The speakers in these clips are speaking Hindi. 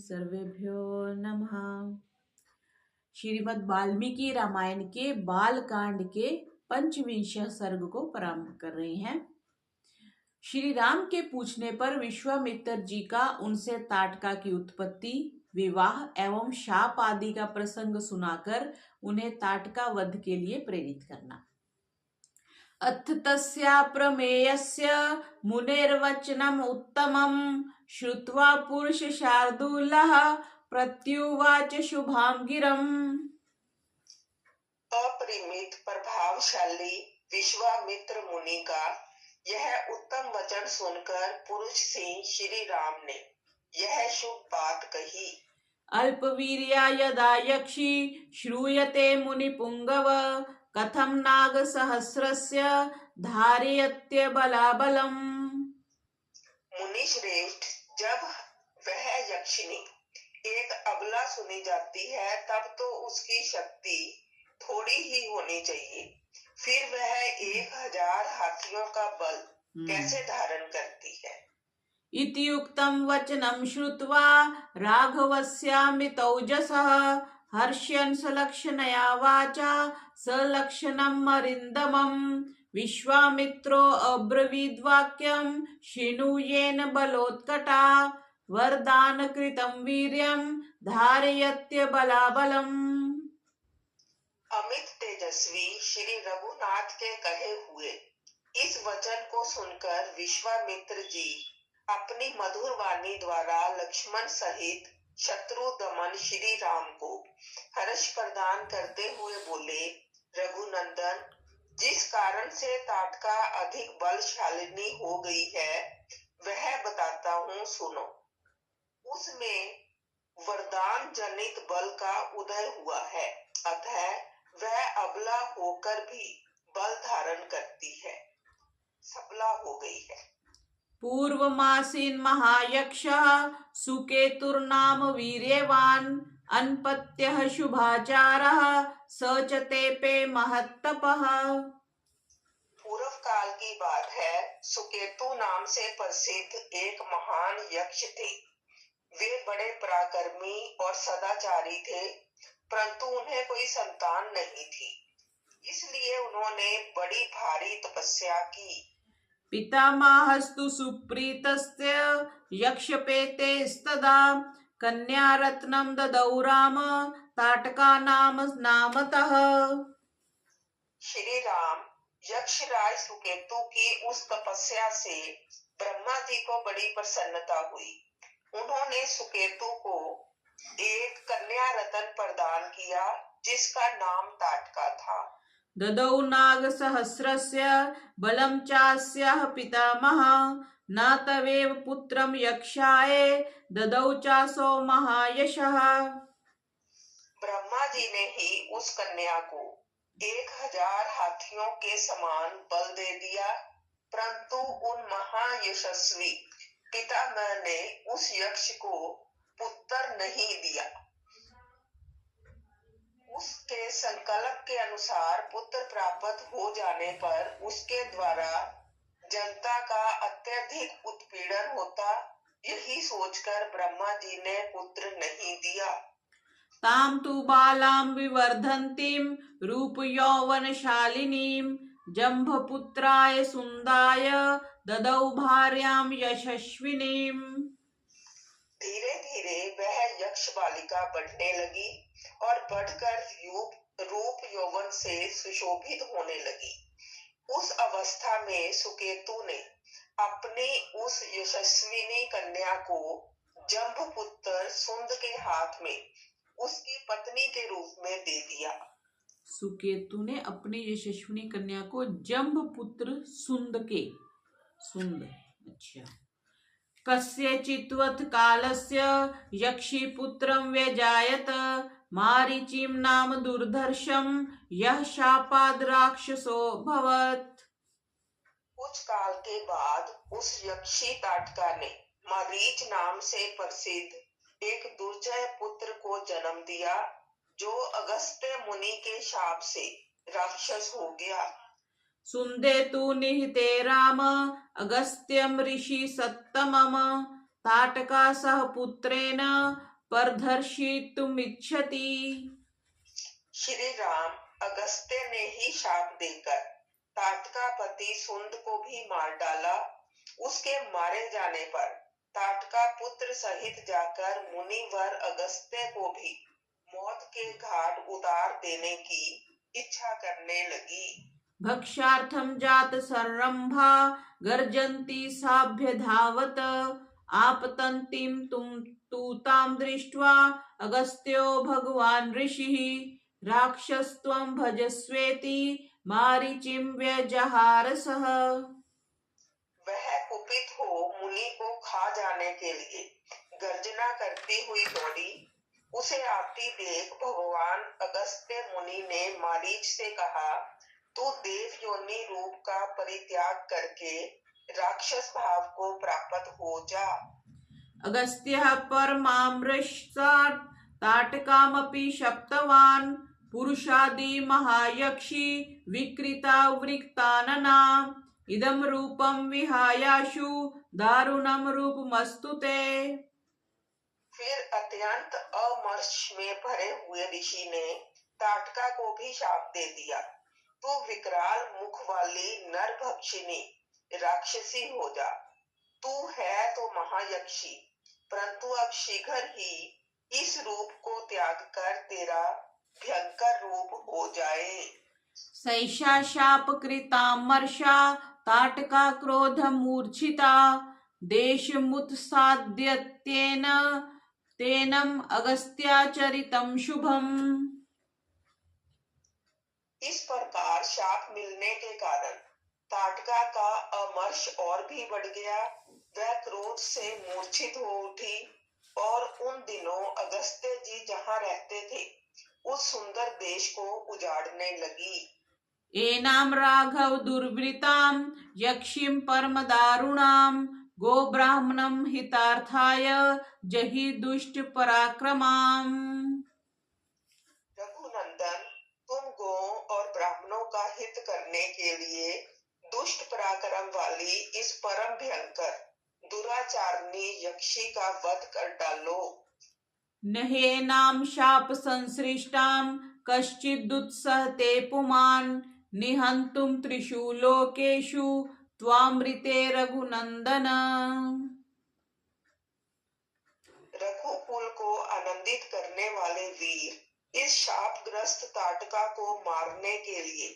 सर्वेभ्यो नमः। श्रीमद् वाल्मीकि रामायण के बालकांड के पंचविंश सर्ग को प्रारंभ कर रहे हैं। श्री राम के पूछने पर विश्वामित्र जी का उनसे ताटका की उत्पत्ति, विवाह एवं शाप आदि का प्रसंग सुनाकर उन्हें ताटका वध के लिए प्रेरित करना। अथ तस्या प्रमेयस्य मुनेर्वचनम् उत्तमम् श्रुत्वा पुरुष शार्दूलः प्रत्युवाच शुभां गिरम्। अपरिमित प्रभावशाली विश्वामित्र मुनि का यह उत्तम वचन सुनकर पुरुष सिंह श्री राम ने यह शुभ बात कही। अल्पवीर्या यदा यक्षी श्रूयते मुनिपुंगव कथम नाग सहस्रस्य धारयत्य बलाबलम्। मुनि श्रेष्ठ, जब वह यक्षिणी एक अबला सुनी जाती है तब तो उसकी शक्ति थोड़ी ही होनी चाहिए, फिर वह 1000 हाथियों का बल कैसे धारण करती है। इति उक्तं वचनं श्रुत्वा राघवस्यामितौजसः हर्ष्यन् सलक्षणया वाचा सलक्षणम् अरिन्दमम्। विश्वामित्रो अब्रवीद्वाक्यं शृणुयेन बलोत्कटा वरदानकृतं वीर्यं धारयत्य बलाबलम्। अमित तेजस्वी श्री रघुनाथ के कहे हुए इस वचन को सुनकर विश्वामित्र जी अपनी मधुर वाणी द्वारा लक्ष्मण सहित शत्रु दमन श्री राम को हर्ष प्रदान करते हुए बोले, रघुनंदन, जिस कारण से ताटका अधिक बलशालिनी हो गई है वह बताता हूँ, सुनो। उसमें वरदान जनित बल का उदय हुआ है, अतः वह अबला होकर भी बल धारण करती है, सबला हो गई है। पूर्वमासीन महायक्षः सुकेतुर्नाम वीर्यवान् अन्पत्यः शुभाचारः स च तेपे महत्तपः। पूर्व काल की बात है, सुकेतु नाम से प्रसिद्ध एक महान यक्ष थे। वे बड़े पराक्रमी और सदाचारी थे, परंतु उन्हें कोई संतान नहीं थी, इसलिए उन्होंने बड़ी भारी तपस्या की। पितामहस्तु सुप्रीतस्य यक्षपेतेस्तदा कन्यारत्नं ददौ राम ताटका नामतः। श्री राम यक्षराज सुकेतु की उस तपस्या से ब्रह्मा जी को बड़ी प्रसन्नता हुई। उन्होंने सुकेतु को एक कन्या रत्न प्रदान किया जिसका नाम ताटका था। ददौ नाग सहस्रस्य बलं चास्याः पितामहः न तवेव पुत्रं यक्षाय ददौ चासौ महायशः। ब्रह्मा जी ने ही उस कन्या को 1000 हाथियों के समान बल दे दिया, परंतु उन महायशस्वी पितामह ने उस यक्ष को पुत्र नहीं दिया। उसके संकल्प के अनुसार पुत्र प्राप्त हो जाने पर उसके द्वारा जनता का अत्यधिक उत्पीड़न होता, यही सोचकर ब्रह्मा जी ने पुत्र नहीं दिया। ताम तु बालां विवर्धन्तीं रूप यौवनशालिनीं जम्भपुत्राय सुन्दाय ददौ भार्यां यशस्विनीं। धीरे धीरे वह यक्ष बालिका बढ़ने लगी और बढ़कर रूप यौवन से सुशोभित होने लगी। उस अवस्था में सुकेतु ने अपनी उस यशस्विनी कन्या को जम्भपुत्र सुंद के हाथ में उसकी पत्नी के रूप में दे दिया। सुकेतु ने अपनी यशस्विनी कन्या को जम्भपुत्र सुंद अच्छा कस्यचित्वत् कालस्य यक्षी पुत्रं व्यजायत मारीचिं नाम दुर्धर्षं यः शापाद् राक्षसो भवत्। कुछ काल के बाद उस यक्षी ताटका ने मारीच नाम से प्रसिद्ध एक दुर्जय पुत्र को जन्म दिया, जो अगस्त्य मुनि के शाप से राक्षस हो गया। सुंदे तु निहिते राम अगस्त्यम ऋषि सत्तमम ताटका सह पुत्रेण प्रदर्शितुमिच्छति। श्री राम अगस्त्य ने ही शाप देकर ताटका पति सुंद को भी मार डाला। उसके मारे जाने पर ताटका पुत्र सहित जाकर मुनिवर अगस्त्य को भी मौत के घाट उतार देने की इच्छा करने लगी। भक्षार्थं जात सरंभा गर्जन्ति साभ्यधावत आपतन्तीं तूतां दृष्ट्वा अगस्त्यो भगवान् ऋषिः राक्षसत्वं भजस्वेति मारीचिं व्यजहार सः। वह कुपित हो मुनि को खा जाने के लिए गर्जना करती हुई दौड़ी। उसे आती देख भगवान अगस्त्य मुनि ने मारीच से कहा, तू देव योनि रूप का परित्याग करके राक्षस भाव को प्राप्त हो जा। अगस्त्यः परमामृषात् ताटकामपि शप्तवान् पुरुषादि महायक्षी विकृता वृक्तानना इदं रूपं विहायाशु दारुणं रूपमस्तु ते। फिर अत्यंत अमर्ष में भरे हुए ऋषि ने ताटका को भी शाप दे दिया, तू विकराल मुख वाली नरभक्षिणी राक्षसी हो जा। तू है तो महायक्षी, परंतु अब शीघ्र ही इस रूप को त्याग कर तेरा भयंकर रूप हो जाए। सैषा शापकृतामर्षा ताटका क्रोधमूर्छिता देशमुत्साद्यत्येन तेनम् अगस्त्याचरितं शुभम्। इस प्रकार शाप मिलने के कारण ताटका का अमर्ष और भी बढ़ गया। वह क्रोध से मूर्छित हो उठी और उन दिनों अगस्त्य जी जहाँ रहते थे उस सुंदर देश को उजाड़ने लगी। एनाम राघव दुर्वृतां यक्षिं परम दारुणां गो ब्राह्मणं हितार्थाय जहि दुष्ट पराक्रमाम्। रघुनंदन, तुम गौओं और ब्राह्मणों का हित करने के लिए दुष्ट पराक्रम वाली इस परम भयंकर दुराचारणी यक्षी का वध कर डालो। नहेनां शाप संसृष्टां कश्चिदुत्सहते पुमान् निहन्तुं त्रिषु लोकेषु त्वामृते रघुनंदन। रघुकुल को आनंदित करने वाले वीर, इस शापग्रस्त ताटका को मारने के लिए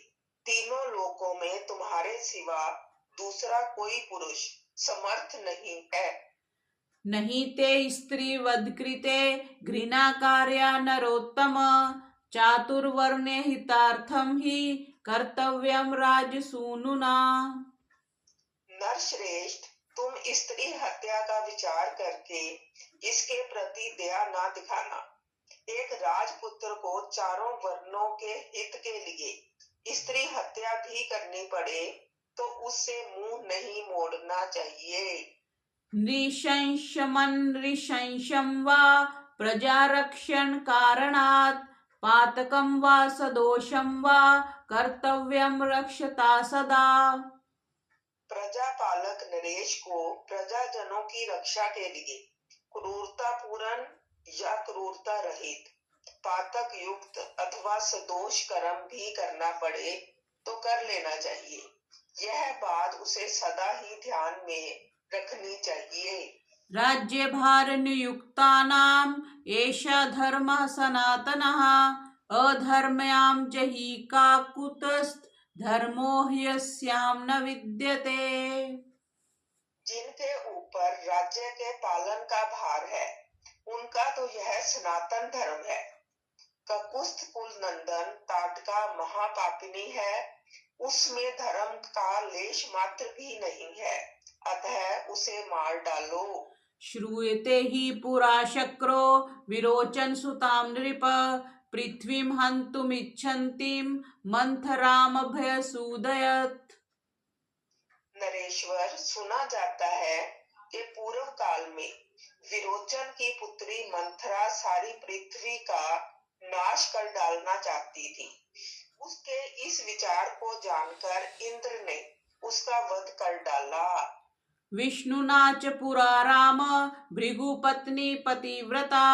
तीनों लोकों में तुम्हारे सिवा दूसरा कोई पुरुष समर्थ नहीं है। नहीं ते स्त्री वधकृते घृणा कार्या नरोत्तम चातुर्वर्ण्य हितार्थम ही कर्तव्यम राजसूनुना। नरश्रेष्ठ, तुम स्त्री हत्या का विचार करके इसके प्रति दया ना दिखाना। एक राजपुत्र को चारों वर्णों के हित के लिए स्त्री हत्या भी करनी पड़े तो उससे मुंह नहीं मोड़ना चाहिए। नृशंसं वा प्रजारक्षण कारणात् पातकं वा सदोषं वा कर्तव्यं रक्षता सदा। प्रजापालक नरेश को प्रजाजनों की रक्षा के लिए क्रूरता पूर्ण या क्रूरता रहित, पातक युक्त अथवा सदोष कर्म भी करना पड़े तो कर लेना चाहिए। यह बात उसे सदा ही ध्यान में रखनी चाहिए। राज्य भार नियुक्तानाम एषा धर्मः सनातनः अधर्म्यां जहि काकुतस्थ धर्मो ह्यस्यां न विद्यते। जिनके ऊपर राज्य के पालन का भार है उनका तो यह सनातन धर्म है। ककुस्थ कुल नंदन ताटका महापापिनी है, उसमें धर्म का लेश मात्र भी नहीं है, अतः उसे मार डालो। श्रूयते हि पुरा शक्रो विरोचन सुतां नृप पृथ्वीं हन्तुमिच्छन्तीं मंथरामभयसूदयत्। नरेश्वर, सुना जाता है कि पूर्व काल में विरोचन की पुत्री मंथरा सारी पृथ्वी का नाश कर डालना चाहती थी। उसके इस विचार को जानकर इंद्र ने उसका वध कर डाला। विष्णुना च पुरा राम भृगुपत्नी पतिव्रता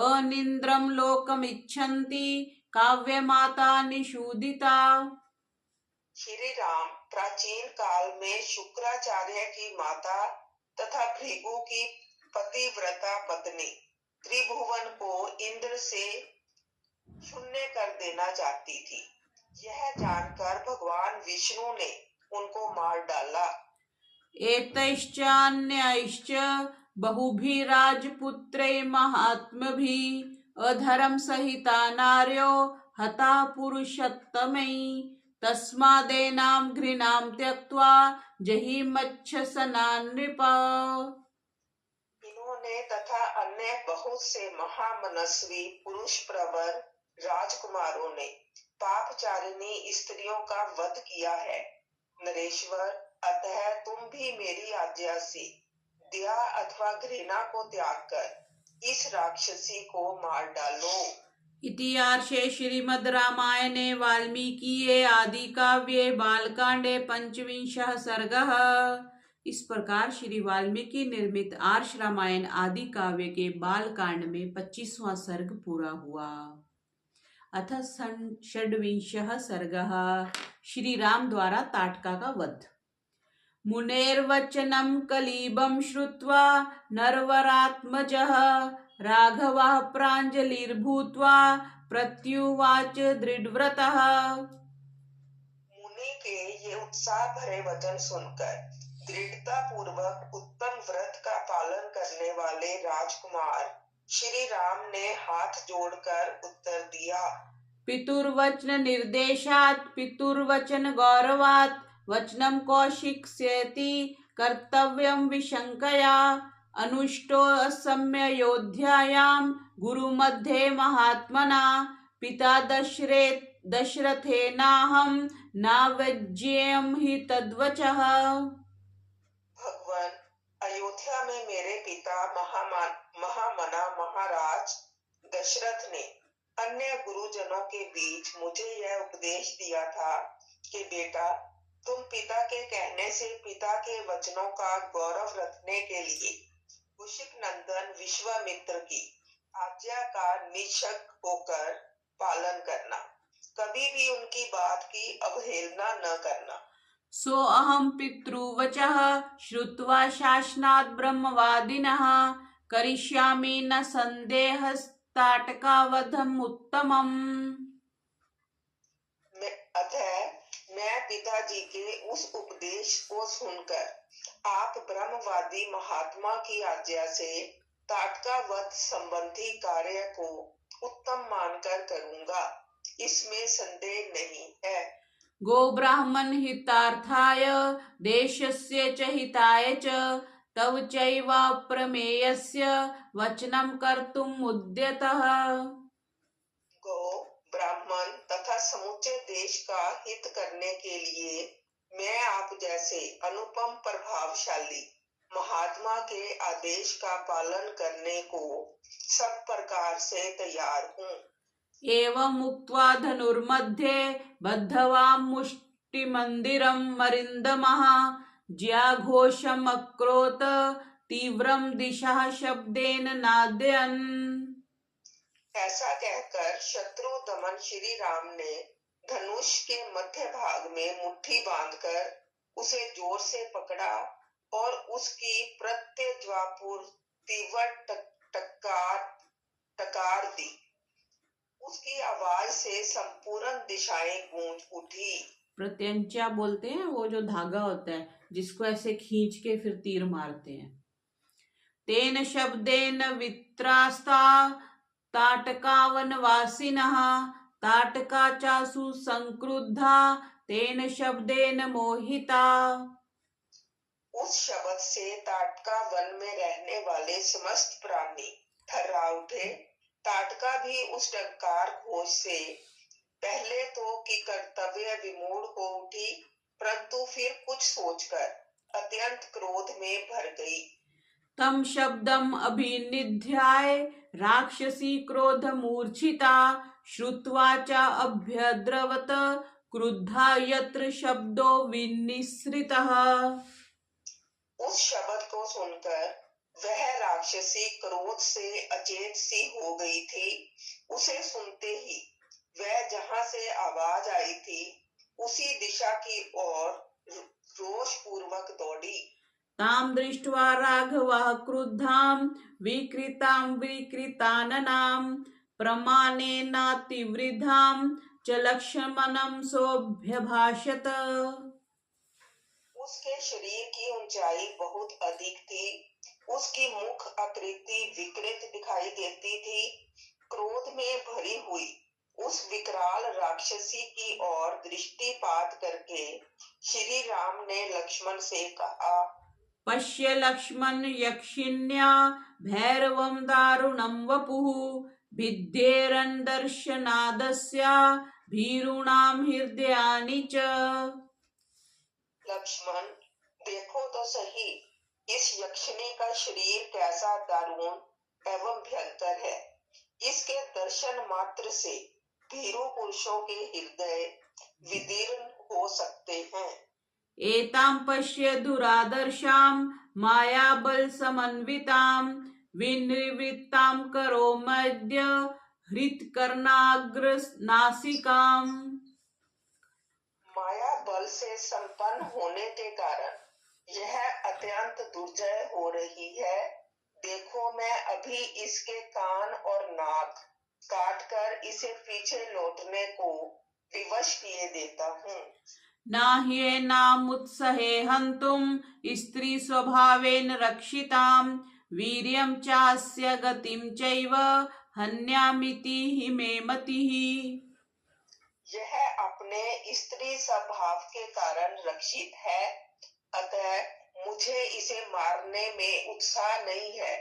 अनिन्द्रं लोकमिच्छन्ति काव्यमाता निषूदिता। श्री राम प्राचीन काल में शुक्राचार्य की माता तथा भृगु की पतिव्रता पत्नी त्रिभुवन को इंद्र से शून्य कर देना चाहती थी। यह जानकर भगवान विष्णु ने उनको मार डाला। एतैश्चान्यैश्च बहुभिः राजपुत्रैः महात्मभिः अधर्म सहिता नार्यो हता पुरुषोत्तमैः तस्मादेनां घृणां त्यक्त्वा जहिमच्छसना नृपा। इन्होंने तथा अन्य बहुत से महामनस्वी पुरुष प्रवर राजकुमारों ने पापचारिणी स्त्रियों का वध किया है। नरेश्वर, अतः तुम भी मेरी आज्ञा से दया अथवा घृणा को त्याग कर इस राक्षसी को मार डालो। इतिहासे श्रीमद् रामायणे वाल्मीकिये आदि काव्ये बालकांडे पंचविंशः सर्गः। इस प्रकार श्री वाल्मीकि निर्मित आर्ष रामायण आदि काव्य के बालकांड में 25वां सर्ग पूरा हुआ। अथ षड्विंशः सर्गः। श्री राम द्वारा ताटका का वध। मुनेर्वचनं कलीबं श्रुत्वा नरवरात्मजः राघवः प्राञ्जलिर्भूत्वा प्रत्युवाच दृढव्रतः। मुनि के ये उत्साह भरे वचन सुनकर दृढ़ता पूर्वक उत्तम व्रत का पालन करने वाले राजकुमार श्री राम ने हाथ जोड़कर उत्तर दिया। पितुर्वचन निर्देशात् पितुर्वचन गौरवात् वचनं कौशिक्ष्यति कर्तव्यं विशंकया अनुष्टो असम्ययोध्यायां गुरुमध्ये महात्मना पिता दशरथेनाहं नावज्येयं हि तद्वचः। भगवान, अयोध्या में मेरे पिता महामना महाराज दशरथ ने अन्य गुरुजनों के बीच मुझे यह उपदेश दिया था कि बेटा, तुम पिता के कहने से पिता के वचनों का गौरव रखने के लिए कुशिक नंदन विश्वामित्र की आज्ञा का निशक होकर पालन करना, कभी भी उनकी बात की अवहेलना न करना। सो अहम पितृवचः श्रुत्वा शासनात् ब्रह्मवादिनः करिष्यामि न संदेहस्ताटकावधम् उत्तमम्। अतः मैं पिताजी के उस उपदेश को सुनकर आप ब्रह्मवादी महात्मा की आज्ञा से ताटका वध संबंधी कार्य को उत्तम मानकर करूंगा, इसमें संदेह नहीं है। गो ब्राह्मण हितार्थाय देशस्य च हिताय च तव चैवाप्रमेयस्य वचनं कर्तुम् उद्यतः। गो ब्राह्मण तथा समूचे देश का हित करने के लिए मैं आप जैसे अनुपम प्रभावशाली महात्मा के आदेश का पालन करने को सब प्रकार से तैयार हूँ। एवं उक्त्वा धनुर्मध्ये बद्धवा मुष्टिमन्दिरं मरिन्दमः ज्याघोषम् अक्रोत तीव्रं दिशः शब्देन नादयन्। ऐसा कहकर शत्रु दमन श्री राम ने धनुष के मध्य भाग में मुट्ठी बांधकर उसे जोर से पकड़ा और उसकी प्रत्यज्वापुर तीव्र टकार दी। उसकी आवाज से संपूर्ण दिशाएं गूंज उठी। प्रत्यंचा बोलते हैं, वो जो धागा होता है जिसको ऐसे खींच के फिर तीर मारते हैं। तेन शब्देन वित्रास्ता ताटकावनवासिनः ताटका चासु संक्रुद्धा तेन शब्देन मोहिता। उस शब्द से ताटका वन में रहने वाले समस्त प्राणी थर्रा उठे। ताटका भी उस टंकार घोष से पहले तो कि कर्तव्य विमूढ़ हो उठी, परंतु फिर कुछ सोचकर अत्यंत क्रोध में भर गई। तम शब्दम अभिनिध्याय राक्षसी क्रोध मूर्छिता श्रुत्वा च अभ्यद्रवत क्रुद्धा यत्र शब्दो विनिसृतः। उस शब्द को सुनकर वह राक्षसी क्रोध से अचेत सी हो गई थी। उसे सुनते ही वह जहां से आवाज आई थी उसी दिशा की ओर रोष पूर्वक दौड़ी। ताम दृष्ट्वा राघवः क्रुद्धां विकृतां विकृताननां प्रमाणेनातिवृद्धां च लक्ष्मणं सोऽभ्यभाषत। उसके शरीर की ऊंचाई बहुत अधिक थी। उसकी मुख आकृति विकृत दिखाई देती थी। क्रोध में भरी हुई उस विकराल राक्षसी की ओर दृष्टिपात करके श्री राम ने लक्ष्मण से कहा, पश्य लक्ष्मण यक्षिण्या भैरवं दारुणं वपुः भिद्येरन्दर्शनादस्य भीरूणां हृदयानि च। लक्ष्मण, देखो तो सही, इस यक्षिणी का शरीर कैसा दारुण एवं भयंकर है। इसके दर्शन मात्र से भीरू पुरुषों के हृदय विदीर्ण हो सकते हैं। एतां पश्य दुरादर्शां मायाबल समन्वितां विनिवृत्तां करोम्यद्य हृत्कर्णाग्रनासिकाम्। माया बल से संपन्न होने के कारण यह अत्यंत दुर्जय हो रही है। देखो, मैं अभी इसके कान और नाक काटकर इसे पीछे लौटने को विवश किए देता हूँ। नाह्येनामुत्सहे हन्तुं स्त्री स्वभावेन रक्षितां वीर्यं चास्य गतिं चैव हन्यामिति हि मे मतिः। यह अपने स्त्री स्वभाव के कारण रक्षित है, अतः मुझे इसे मारने में उत्साह नहीं है।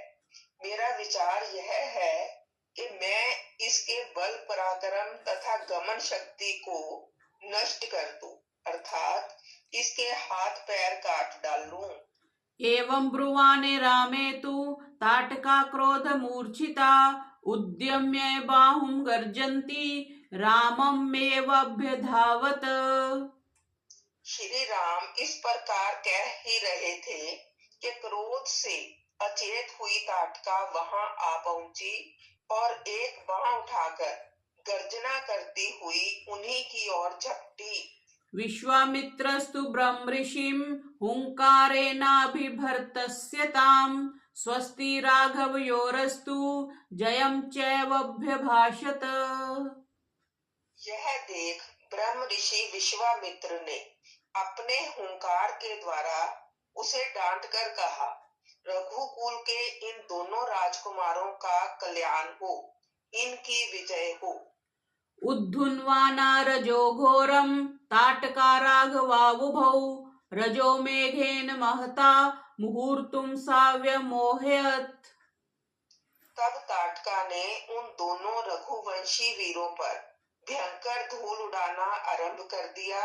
मेरा विचार यह है कि मैं इसके बल पराक्रम तथा गमन शक्ति को नष्ट कर दूं, अर्थात इसके हाथ पैर काट डालूं। एवं ब्रुवाणे रामे तु ताटका क्रोध मूर्छिता उद्यम्य बाहुं गर्जन्ती राममेवाभ्यधावत। श्री राम इस प्रकार कह ही रहे थे कि क्रोध से अचेत हुई ताटका वहां आ पहुंची और एक बाण उठाकर गर्जना करती हुई उन्हीं की ओर झपटी। विश्वामित्रस्तु ब्रह्मऋषिं हुंकारेणाभिभर्त्स्य तां स्वस्ति राघवयोरस्तु जयं चैवभ्यभाषत। यह देख ब्रह्म ऋषि विश्वामित्र ने अपने हुंकार के द्वारा उसे डांटकर कहा, रघुकुल के इन दोनों राजकुमारों का कल्याण हो, इनकी विजय हो। उद्धुन्वाना रजो घोरं ताटका राघवावुभौ रजो मेघेन महता मुहूर्तुं साव्यमोहयत्। तब ताटका ने उन दोनों रघुवंशी वीरों पर भयंकर धूल उड़ाना आरंभ कर दिया।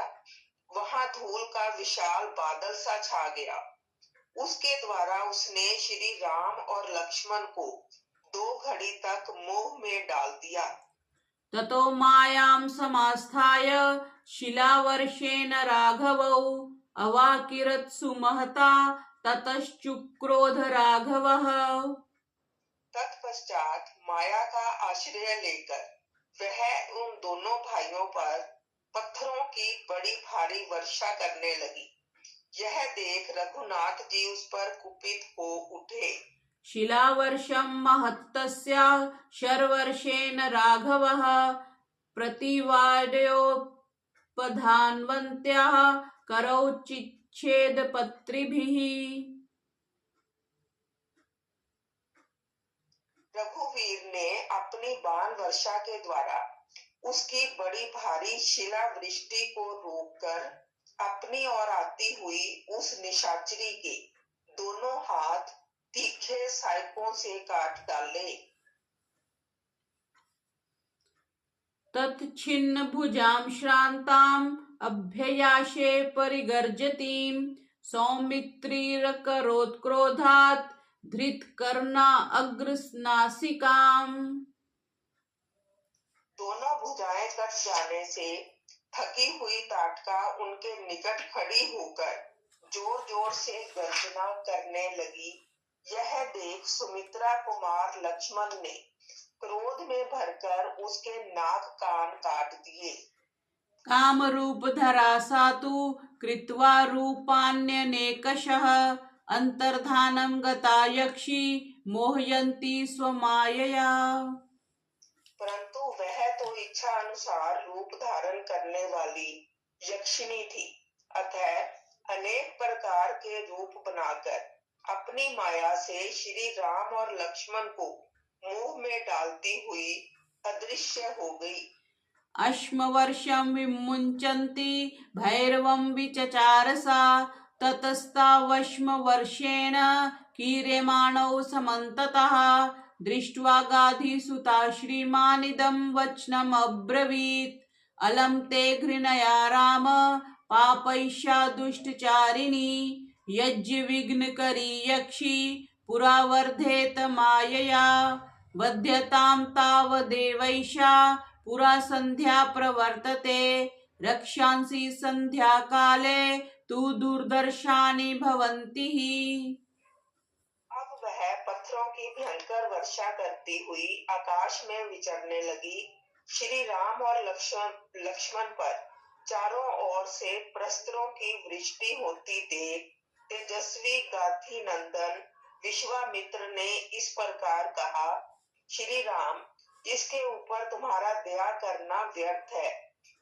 वहां धूल का विशाल बादल सा छा गया। उसके द्वारा उसने श्री राम और लक्ष्मण को 2 घड़ी तक मोह में डाल दिया। ततो मायां समास्थाय शिलावर्षेण राघवौ अवाकिरत्सु महता ततश्चुक्रोध राघवः। तत्पश्चात माया का आश्रय लेकर वह उन दोनों भाइयों पर पत्थरों की बड़ी भारी वर्षा करने लगी। यह देख रघुनाथ जी उस पर कुपित हो उठे। शिलावर्षं महत्तस्या शरवर्षेण राघवः प्रतिवाद्योपधान्वन्त्याः करौ चिच्छेदपत्रिभिः। रघुवीर ने अपनी बाण वर्षा के द्वारा उसकी बड़ी भारी शिला वृष्टि को रोककर अपनी ओर आती हुई उस निशाचरी के दोनों हाथ तीखे साइकों से काट डाले। तत्छिन्न भुजां श्रान्ताम् अभ्ययाशे परिगर्जतीं सौमित्रीरकरोत्क्रोधात् धृतकर्णा अग्रनासिकाम्। दोनों भुजाएं कट जाने से थकी हुई ताटका उनके निकट खड़ी होकर जोर जोर से गर्जना करने लगी। यह देख सुमित्रा कुमार लक्ष्मण ने क्रोध में भरकर उसके नाक कान काट दिए। काम रूप धरा सातु कृत्वा रूपान्यनेकशः अंतर्धानं गता यक्षी मोहयन्ती स्वमायया। परंतु वह तो इच्छा अनुसार रूप धारण करने वाली यक्षिणी थी, अतः अनेक प्रकार के रूप बनाकर अपनी माया से श्री राम और लक्ष्मण को मोह में डालती हुई अदृश्य हो गई। अश्मवर्षं विमुञ्चन्ति भैरवं विचचार सा ततस्तावश्मवर्षेण कीर्यमाणौ समन्ततः दृष्ट्वा गाधिसुता श्रीमानिदं वचनमब्रवीत् अलं ते घृणया राम पापैषा दुष्टचारिणी यज्ञविघ्नकरी यक्षी पुरा वर्धेत मायया बध्यतां तावदेवैषा पुरा संध्या प्रवर्तते रक्षांसि संध्या काले तु दुर्दर्शानि भवन्ति ही। अब वह पत्थरों की भयंकर वर्षा करती हुई आकाश में विचरने लगी। श्री राम और लक्ष्मण पर चारों ओर से प्रस्त्रों की वृष्टि होती देख तेजस्वी गाधी नंदन विश्वामित्र ने इस प्रकार कहा, श्री राम, जिसके ऊपर तुम्हारा दया करना व्यर्थ है,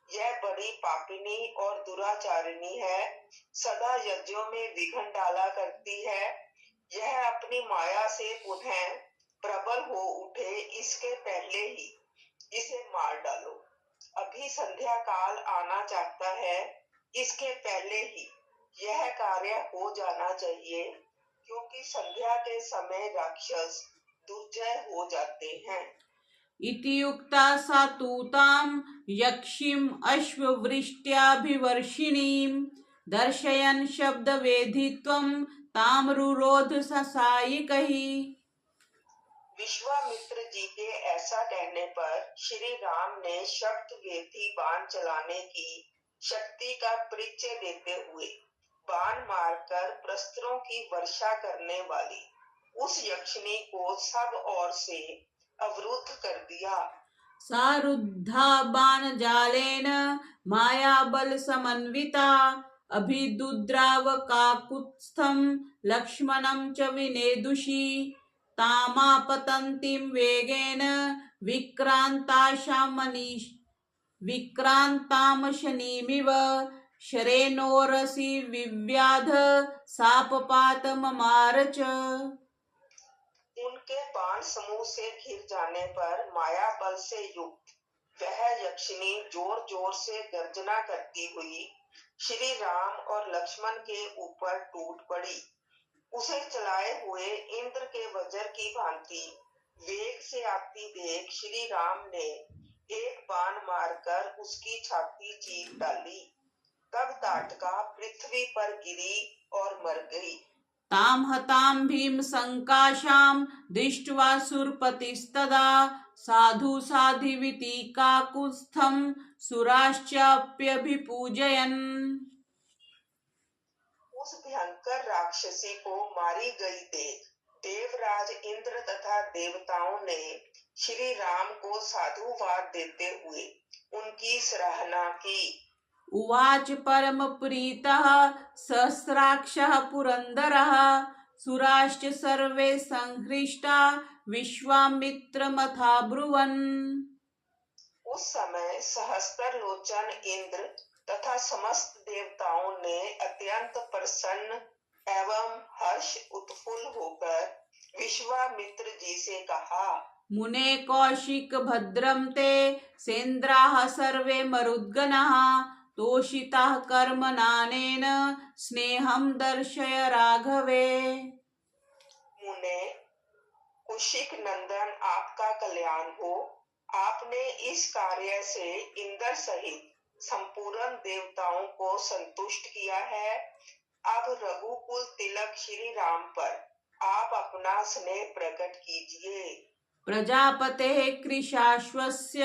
यह बड़ी पापिनी और दुराचारिणी है, सदा यज्ञों में विघ्न डाला करती है। यह अपनी माया से पुनः प्रबल हो उठे इसके पहले ही इसे मार डालो। अभी संध्या काल आना चाहता है, इसके पहले ही यह कार्य हो जाना चाहिए, क्योंकि संध्या के समय राक्षस दुर्जय हो जाते हैं। इति युक्ता सा तूतां यक्षिम् अश्ववृष्ट्याभिवर्षिणीं दर्शयन् शब्दवेधित्वं ताम्रुरोध ससायिकैः। विश्वामित्र जी के ऐसा कहने पर श्री राम ने शब्द वेदी बाण चलाने की शक्ति का परिचय देते हुए बाण मारकर प्रस्त्रों की वर्षा करने वाली उस यक्षिणी को सब ओर से अवरुद्ध कर दिया। सारुद्धा बाणजालेन मायाबल समन्विता अभिदुद्राव काकुत्स्थं लक्ष्मणं च विनेदुषी तामापतन्तीं वेगेन विक्रान्तामशनीमिव शरेणोरसि विव्याध सापपातममार च। उनके बाण समूह से घिर जाने पर माया बल से युक्त वह यक्षिणी जोर जोर से गर्जना करती हुई श्री राम और लक्ष्मण के ऊपर टूट पड़ी। उसे चलाए हुए इंद्र के वज्र की भांति वेग से आती देख श्री राम ने एक बाण मारकर उसकी छाती चीर डाली। तब ताटका पृथ्वी पर गिरी और मर गई। तां हतां भीम संकाशां दृष्ट्वा सुरपतिस्तदा साधु साधिविति काकुत्स्थं सुराश्चाप्यभिपूजयन्। उस भयंकर राक्षसी को मारी गई देख देवराज इंद्र तथा देवताओं ने श्री राम को साधुवाद देते हुए उनकी सराहना की। उवाच परम प्रीतः सहस्राक्षः पुरंदरः सुराश्च सर्वे संहृष्टा विश्वामित्रमथाब्रुवन्। उस समय सहस्त्र लोचन इंद्र तथा समस्त देवताओं ने अत्यंत प्रसन्न एवं हर्ष उत्फुल्ल होकर विश्वामित्र जी से कहा, मुने कौशिक भद्रं ते सेन्द्राः सर्वे मरुद्गणाः तोषिताः कर्मणानेन स्नेहं दर्शय राघवे। मुने, कुशिक नंदन आपका कल्याण हो। आपने इस कार्य से इंद्र सहित संपूर्ण देवताओं को संतुष्ट किया है। अब रघुकुल तिलक श्री राम पर आप अपना स्नेह प्रकट कीजिए। प्रजापतेः कृशाश्वस्य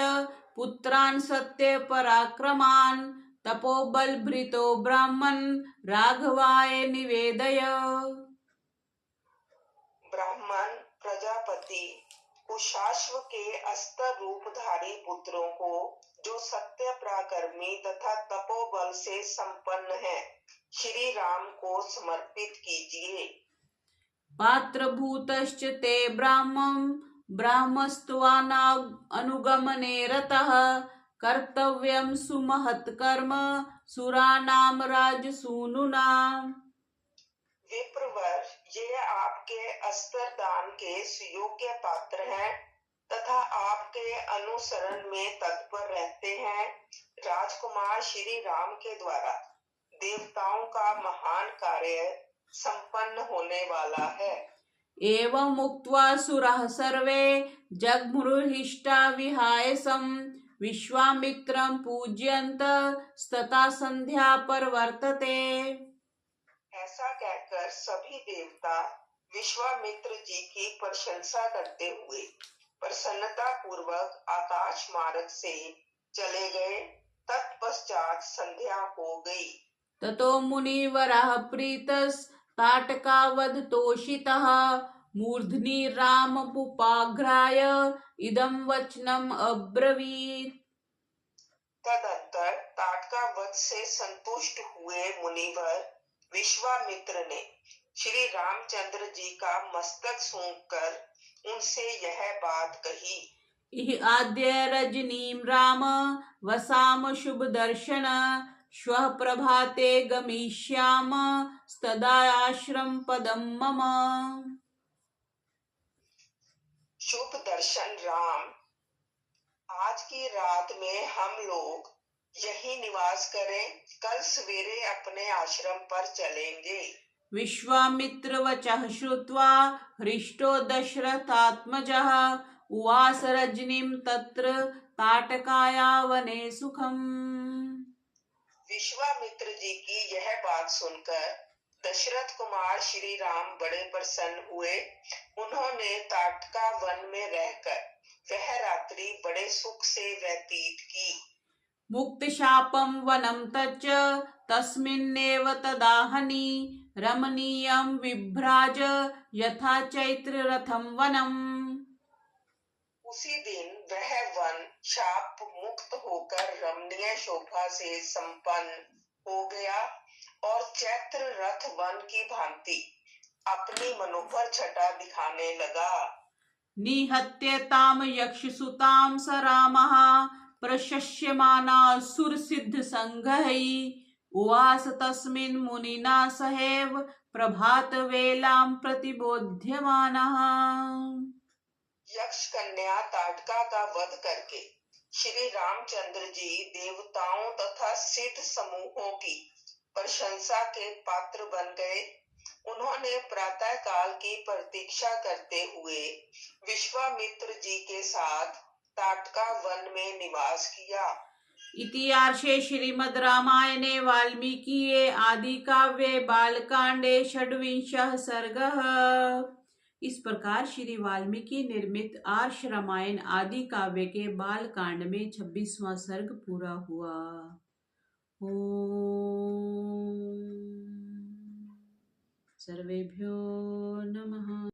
पुत्रान् सत्य पराक्रमान् तपोबलभृतो ब्राह्मण राघवाय निवेदय। ब्राह्मण प्रजापति कुशाश्व के अस्त्र रूपधारी पुत्रों को, जो सत्य पराक्रमी तथा तपोबल से संपन्न है, श्री राम को समर्पित कीजिए। पात्रभूतश्च ते ब्राह्मस्त्वाना अनुगमने रतः कर्तव्यं सुमहत्कर्म सुरानाम राजसूनुना। विप्रवर, ये आपके अस्त्र दान के सुयोग्य पात्र हैं तथा आपके अनुसरण में तत्पर रहते हैं। राजकुमार श्री राम के द्वारा देवताओं का महान कार्य संपन्न होने वाला है। एवं उक्त्वा सुरः सर्वे जग्मुरुहिष्ठा विहायसं विश्वामित्रं पूजयन्त तथा संध्या परवर्तते। ऐसा कहकर सभी देवता विश्वामित्र जी की प्रशंसा करते हुए प्रसन्नता पूर्वक आकाश मार्ग से चले गए। तत्पश्चात संध्या हो गई। ततो मुनिवरः प्रीतस्ताटकावध तोषितः मूर्ध्नि राममुपाघ्राय इदं वचनम् अब्रवीत्। तदंतर ताटका वध से संतुष्ट हुए मुनिवर विश्वामित्र ने श्री रामचंद्र जी का मस्तक सूंघकर उनसे यह बात कही। इह आद्य रजनीं राम वसाम शुभ दर्शन श्वः प्रभाते गमिष्याम तदा आश्रम पदम मम। शुभ दर्शन राम, आज की रात में हम लोग यही निवास करें, कल सवेरे अपने आश्रम पर चलेंगे। विश्वामित्र वचः श्रुत्वा हृष्टो दशरथात्मजः उवास रजनीं तत्र ताटकाया वने सुखम्। विश्वामित्र जी की यह बात सुनकर दशरथ कुमार श्री राम बड़े प्रसन्न हुए। उन्होंने ताटका वन में रहकर वह रात्रि बड़े सुख से व्यतीत की। मुक्तशापं वनं तच्च तस्मिन्नेव तदाहनि रमणीयं विभ्राज यथा चैत्र रथं वनम्। उसी दिन वह वन शाप मुक्त होकर रमणीय शोभा से संपन्न हो गया और चैत्र रथ वन की भांति अपनी मनोहर छटा दिखाने लगा। निहत्य ताम यक्षसुतां स रामः प्रशस्यमाना सुरसिद्ध संघैः उवास तस्मिन् मुनिना सहैव प्रभात वेलां प्रतिबोध्यमानः। यक्ष कन्या ताटका का वध करके श्री रामचंद्र जी देवताओं तथा सिद्ध समूहों की प्रशंसा के पात्र बन गए। उन्होंने प्रातः काल की प्रतीक्षा करते हुए विश्वामित्र जी के साथ ताटका वन में निवास किया। इतिहासे श्रीमद् रामायणे वाल्मीकिये आदि काव्ये बालकांडे षड्विंशः सर्गः। इस प्रकार श्री वाल्मीकि निर्मित आर्ष रामायण आदि काव्य के बाल कांड में 26वां सर्ग पूरा हुआ। ओम सर्वेभ्यो नमः।